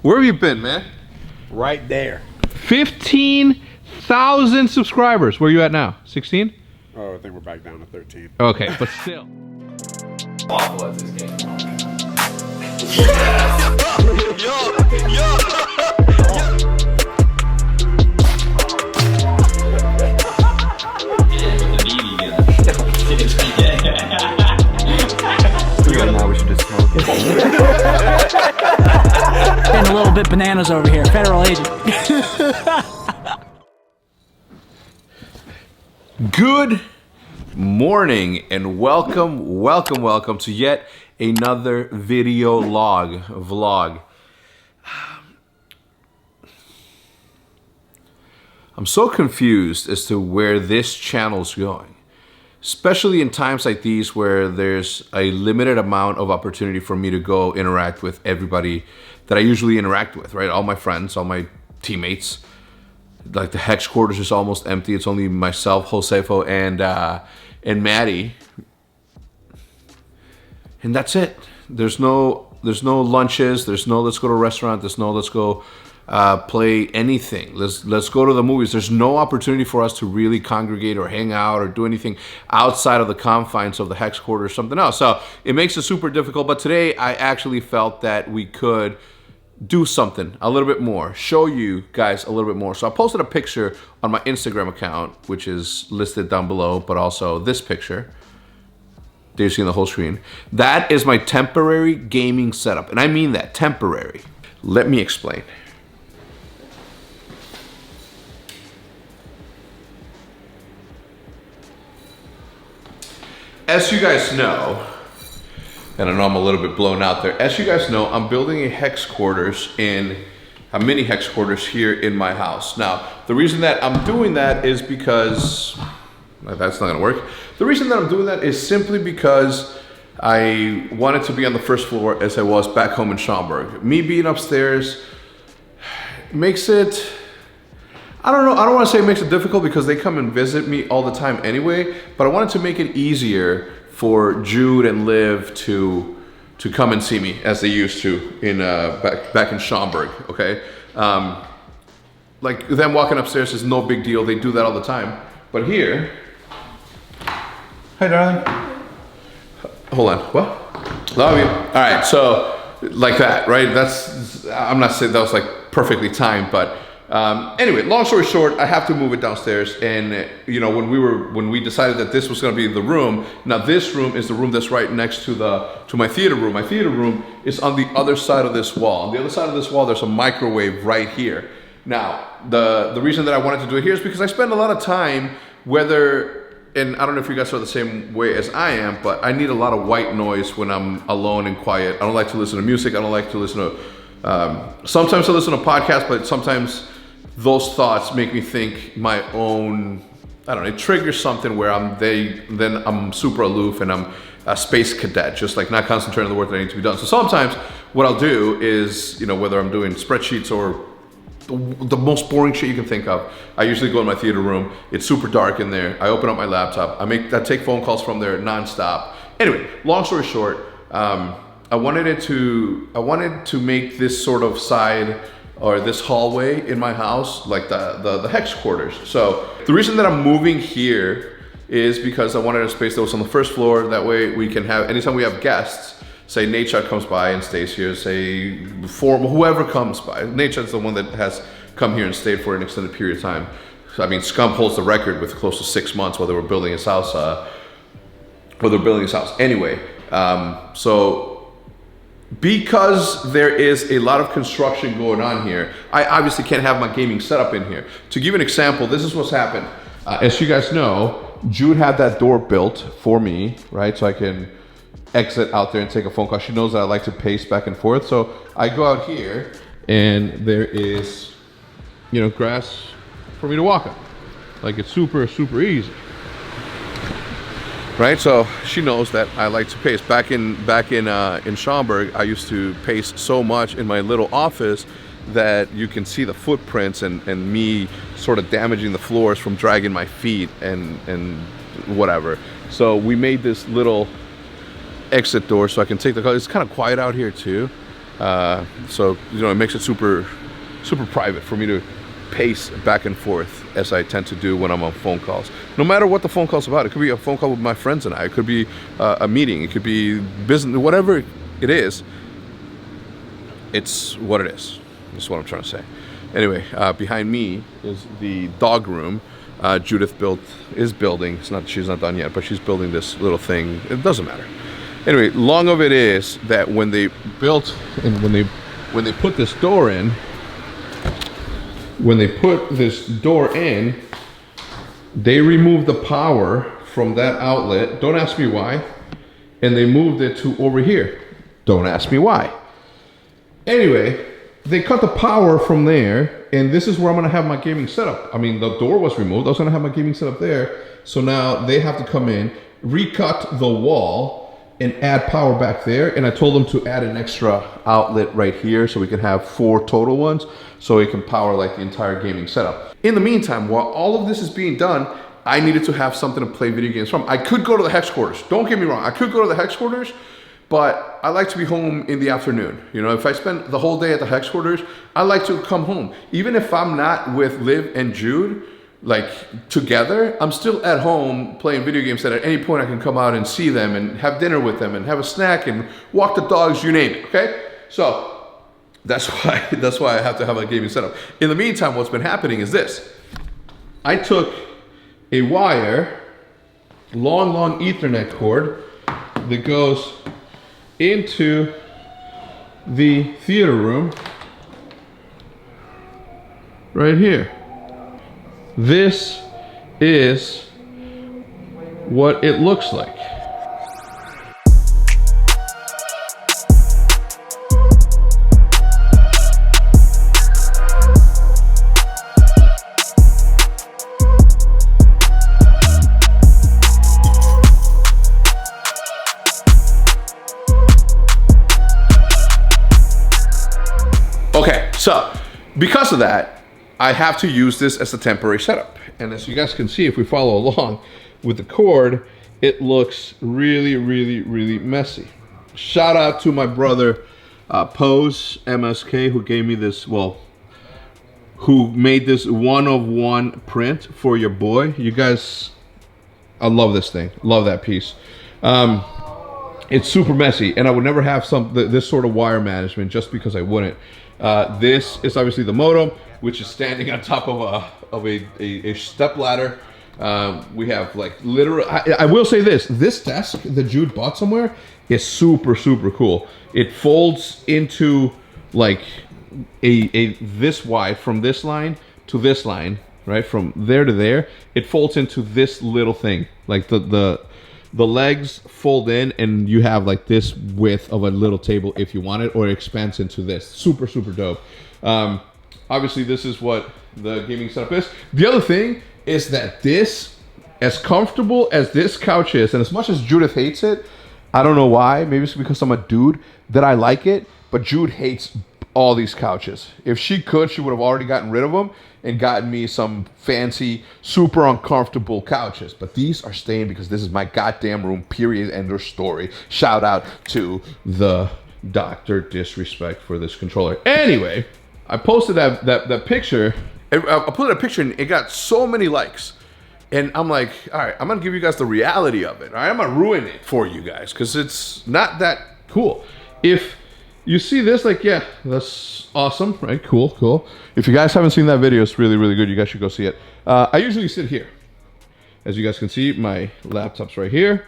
Where have you been, man? Right there. 15,000 subscribers. Where are you at now? 16? Oh, I think we're back down to 13. Okay, but still. Awful at this game. Now we should just smoke it. Getting a little bit bananas over here, federal agent. Good morning and welcome to yet another video vlog. I'm so confused as to where this channel's going, especially in times like these where there's a limited amount of opportunity for me to go interact with everybody that I usually interact with, right? All my friends, all my teammates. Like the Hex Quarters is almost empty. It's only myself, Josefo, and Maddie, and that's it. There's no lunches. There's no let's go to a restaurant. There's no let's go play anything. Let's go to the movies. There's no opportunity for us to really congregate or hang out or do anything outside of the confines of the Hex Quarters or something else. So it makes it super difficult. But today I actually felt that we could do something a little bit more, show you guys a little bit more. So I posted a picture on my Instagram account, which is listed down below, but also this picture. There you see the whole screen. That is my temporary gaming setup. And I mean that, temporary. Let me explain. As you guys know, and I know I'm a little bit blown out there. As you guys know, I'm building a Hex Quarters a mini Hex Quarters here in my house. Now, the reason that I'm doing that is because, that's not gonna work. The reason that I'm doing that is simply because I wanted to be on the first floor as I was back home in Schaumburg. Me being upstairs makes it, I don't know, I don't wanna say it makes it difficult because they come and visit me all the time anyway, but I wanted to make it easier for Jude and Liv to come and see me as they used to in back in Schaumburg, okay? Like them walking upstairs is no big deal. They do that all the time. But here, hi darling. Hold on, what? Love you. All right, so like that, right? I'm not saying that was like perfectly timed, but anyway, long story short, I have to move it downstairs. And you know, when we decided that this was going to be the room, now this room is the room that's right next to my theater room. My theater room is on the other side of this wall. On the other side of this wall, there's a microwave right here. Now, the reason that I wanted to do it here is because I spend a lot of time, and I don't know if you guys are the same way as I am, but I need a lot of white noise when I'm alone and quiet. I don't like to listen to music. I don't like to listen to, sometimes I listen to podcasts, but sometimes those thoughts make me think my own, I don't know, it triggers something where then I'm super aloof and I'm a space cadet, just like not concentrating on the work that I need to be done. So sometimes what I'll do is, you know, whether I'm doing spreadsheets or the most boring shit you can think of, I usually go in my theater room. It's super dark in there. I open up my laptop. I take phone calls from there nonstop. Anyway, long story short, I wanted to make this sort of side or this hallway in my house like the Hex Quarters. So the reason that I'm moving here is because I wanted a space that was on the first floor. That way we can have, anytime we have guests, say Nate comes by and stays here, say whoever comes by. Nate's the one that has come here and stayed for an extended period of time. So, I mean, Scump holds the record with close to 6 months while they were building his house. Anyway, so because there is a lot of construction going on here, I obviously can't have my gaming setup in here. To give you an example, this is what's happened. As you guys know, Jude had that door built for me, right? So I can exit out there and take a phone call. She knows that I like to pace back and forth. So I go out here and there is, you know, grass for me to walk on. Like it's super, super easy. Right, so she knows that I like to pace. Back in Schaumburg, I used to pace so much in my little office that you can see the footprints and me sort of damaging the floors from dragging my feet and whatever. So we made this little exit door so I can take the car. It's kind of quiet out here too. So, you know, it makes it super private for me to pace back and forth as I tend to do when I'm on phone calls. No matter what the phone call's about, it could be a phone call with my friends and I, it could be a meeting, it could be business, whatever it is, it's what it is. That's what I'm trying to say. Anyway, behind me is the dog room. Judith is building. She's not done yet, but she's building this little thing. It doesn't matter. Anyway, long of it is that when they built and when they put this door in, they removed the power from that outlet. Don't ask me why. And they moved it to over here. Don't ask me why. Anyway, they cut the power from there, and this is where I'm gonna have my gaming setup. I mean, the door was removed. I was gonna have my gaming setup there. So now they have to come in, recut the wall, and add power back there. And I told them to add an extra outlet right here so we can have 4 total ones so it can power like the entire gaming setup. In the meantime, while all of this is being done, I needed to have something to play video games from. I could go to the Hex Quarters. Don't get me wrong. I could go to the Hex Quarters, but I like to be home in the afternoon. You know, if I spend the whole day at the Hex Quarters, I like to come home. Even if I'm not with Liv and Jude, like together, I'm still at home playing video games that at any point I can come out and see them and have dinner with them and have a snack and walk the dogs, you name it, okay? So that's why I have to have a gaming setup. In the meantime, what's been happening is this. I took a wire, long Ethernet cord that goes into the theater room right here. This is what it looks like. Okay, so because of that, I have to use this as a temporary setup. And as you guys can see, if we follow along with the cord, it looks really messy. Shout out to my brother, Pose MSK, who gave me this, well, who made this 1-of-1 print for your boy. You guys, I love this thing. Love that piece. It's super messy, and I would never have this sort of wire management just because I wouldn't. This is obviously the modem, which is standing on top of a step ladder. We have like literal. I will say this desk that Jude bought somewhere is super cool. It folds into like this wide from this line to this line, right? From there to there, it folds into this little thing. Like the legs fold in, and you have like this width of a little table if you want it, or it expands into this. Super dope. Obviously, this is what the gaming setup is. The other thing is that this, as comfortable as this couch is, and as much as Judith hates it, I don't know why. Maybe it's because I'm a dude that I like it, but Jude hates all these couches. If she could, she would have already gotten rid of them and gotten me some fancy, super uncomfortable couches. But these are staying because this is my goddamn room, period, end of story. Shout out to the Dr. Disrespect for this controller. Anyway, I posted that picture. I put a picture and it got so many likes. And I'm like, all right, I'm gonna give you guys the reality of it. All right, I'm gonna ruin it for you guys because it's not that cool. If you see this, like, yeah, that's awesome, right? Cool. If you guys haven't seen that video, it's really good. You guys should go see it. I usually sit here. As you guys can see, my laptop's right here.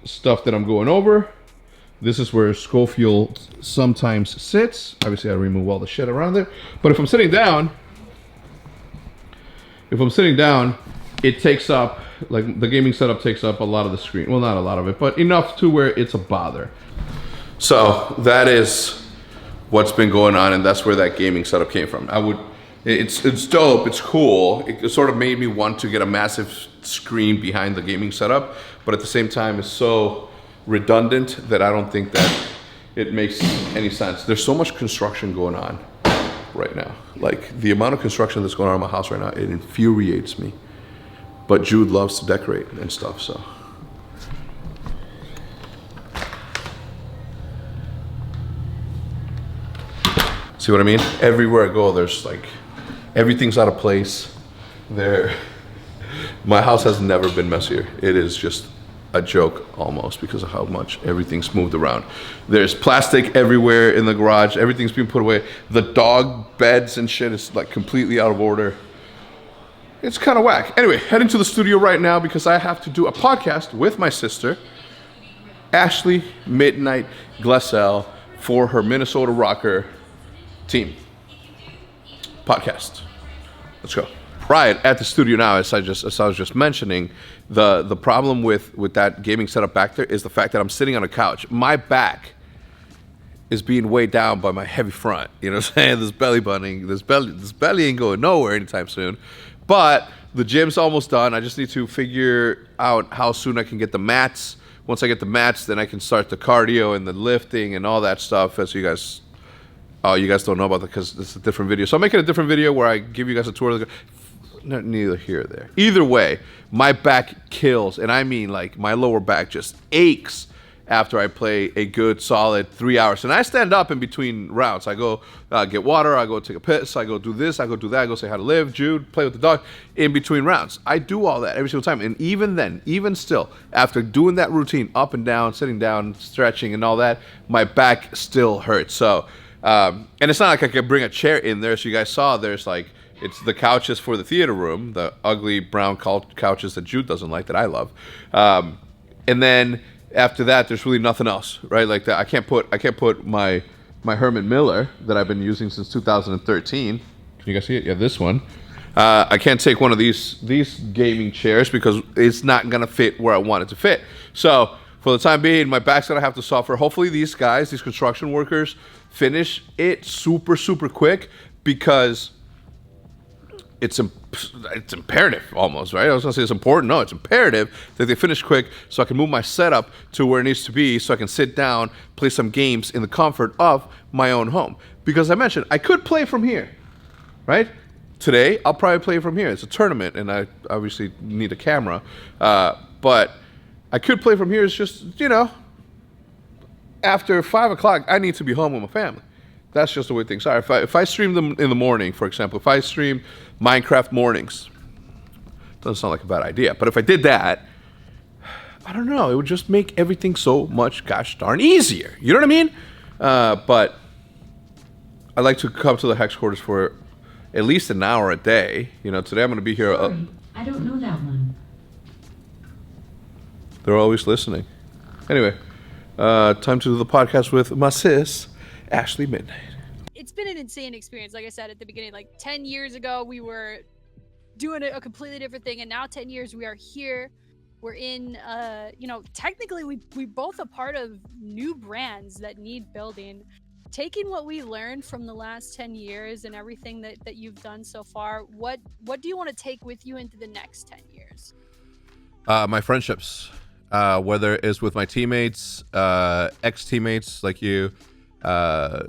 Stuff that I'm going over. This is where Schofield sometimes sits. Obviously, I remove all the shit around there. But if I'm sitting down, it takes up, like the gaming setup takes up a lot of the screen. Well, not a lot of it, but enough to where it's a bother. So that is what's been going on, and that's where that gaming setup came from. It's dope, it's cool. It sort of made me want to get a massive screen behind the gaming setup, but at the same time, it's so redundant that I don't think that it makes any sense. There's so much construction going on right now. Like the amount of construction that's going on in my house right now, it infuriates me. But Jude loves to decorate and stuff, so. See what I mean? Everywhere I go, there's like, everything's out of place. My house has never been messier. It is just a joke almost because of how much everything's moved around. There's plastic everywhere in the garage. Everything's being put away. The dog beds and shit is like completely out of order. It's kind of whack. Anyway, heading to the studio right now because I have to do a podcast with my sister, Ashley Midnight Glessel, for her Minnesota Rocker team podcast. Let's go. Right at the studio now, as I was just mentioning, the problem with that gaming setup back there is the fact that I'm sitting on a couch. My back is being weighed down by my heavy front. You know what I'm saying? This belly ain't going nowhere anytime soon. But the gym's almost done. I just need to figure out how soon I can get the mats. Once I get the mats, then I can start the cardio and the lifting and all that stuff. As you guys, you guys don't know about that because it's a different video. So I'm making a different video where I give you guys a tour of the. Neither here or there. Either way, my back kills, and I mean like my lower back just aches after I play a good solid 3 hours. And I stand up in between rounds. I go get water, I go take a piss, I go do this, I go do that, I go say how to live, Jude, play with the dog, in between rounds. I do all that every single time. And even then, even still, after doing that routine, up and down, sitting down, stretching and all that, my back still hurts. So, and it's not like I could bring a chair in there. So you guys saw there's like, it's the couches for the theater room, the ugly brown couches that Jude doesn't like, that I love. And then after that, there's really nothing else, right? Like that, I can't put my Herman Miller that I've been using since 2013. Can you guys see it? Yeah, this one. I can't take one of these gaming chairs because it's not gonna fit where I want it to fit. So for the time being, my back's gonna have to suffer. Hopefully these guys, these construction workers, finish it super quick because it's imperative almost, right? I was gonna say it's important. No, it's imperative that they finish quick so I can move my setup to where it needs to be so I can sit down, play some games in the comfort of my own home. Because I mentioned, I could play from here, right? Today, I'll probably play from here. It's a tournament and I obviously need a camera. But I could play from here. It's just, you know, after 5 o'clock, I need to be home with my family. That's just the way things are. If I stream them in the morning, for example, if I stream Minecraft mornings, doesn't sound like a bad idea, but if I did that, I don't know, it would just make everything so much gosh darn easier. You know what I mean? But I like to come to the Hex Quarters for at least an hour a day. You know, today I'm going to be here. Sorry, I don't know that one. They're always listening. Anyway, time to do the podcast with my sis, Ashley Midnight. It's been an insane experience. Like I said at the beginning, like 10 years ago, we were doing a completely different thing. And now 10 years, we are here. We're in, you know, technically we both a part of new brands that need building. Taking what we learned from the last 10 years and everything that you've done so far, what do you want to take with you into the next 10 years? My friendships, whether it's with my teammates, ex-teammates like you,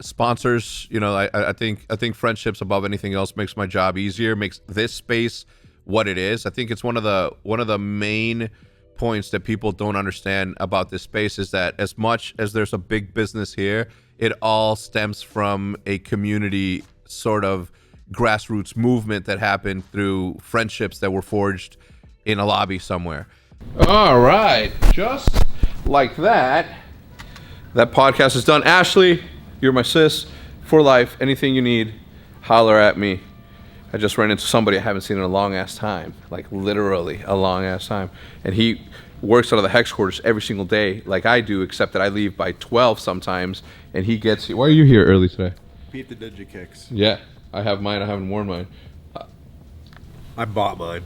sponsors. You know, I think friendships above anything else makes my job easier, makes this space what it is. I think it's one of the main points that people don't understand about this space is that as much as there's a big business here, it all stems from a community sort of grassroots movement that happened through friendships that were forged in a lobby somewhere. All right, just like that. That podcast is done. Ashley, you're my sis for life. Anything you need, holler at me. I just ran into somebody I haven't seen in a long ass time, like literally a long ass time. And he works out of the Hex Quarters every single day like I do, except that I leave by 12 sometimes and he gets here. Why are you here early today? Beat the Digikicks. Yeah, I have mine. I haven't worn mine. I bought mine.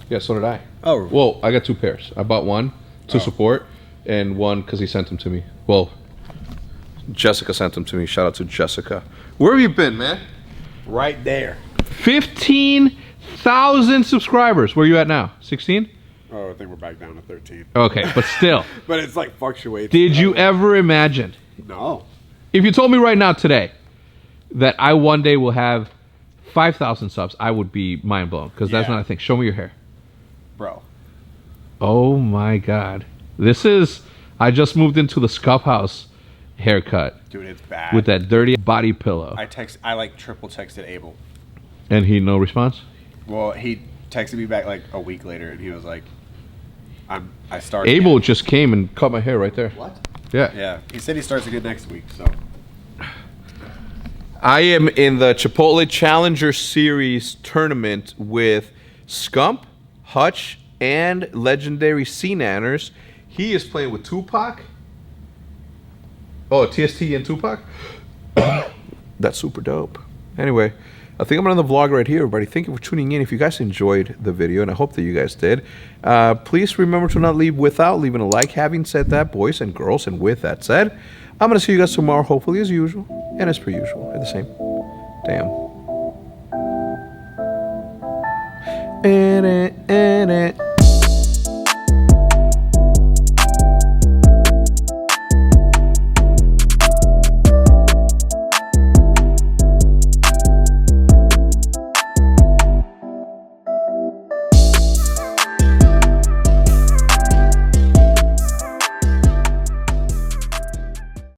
Yeah, so did I. Oh. Well, I got 2 pairs. I bought one to support and one because he sent them to me. Well, Jessica sent them to me. Shout out to Jessica. Where have you been, man? Right there. 15,000 subscribers. Where are you at now? 16? Oh, I think we're back down to 13. Okay, but still. But it's like fluctuates. Did you ever imagine? No. If you told me right now today that I one day will have 5,000 subs, I would be mind blown because that's Yeah. not a thing. Show me your hair. Bro. Oh my God. I just moved into the Scuff house haircut Dude, it's bad. with that dirty body pillow. I like triple texted Abel. And he no response? Well, he texted me back like a week later, and he was like, I started. Abel again." just came and cut my hair right there. What? Yeah. Yeah, he said he starts again next week. So I am in the Chipotle Challenger Series tournament with Scump, Hutch, and legendary C-Nanners. He is playing with Tupac. Oh, TST and Tupac? That's super dope. Anyway, I think I'm gonna end the vlog right here, everybody. Thank you for tuning in. If you guys enjoyed the video, and I hope that you guys did, please remember to not leave without leaving a like. Having said that, boys and girls, and with that said, I'm gonna see you guys tomorrow, hopefully as usual, and as per usual, at the same damn.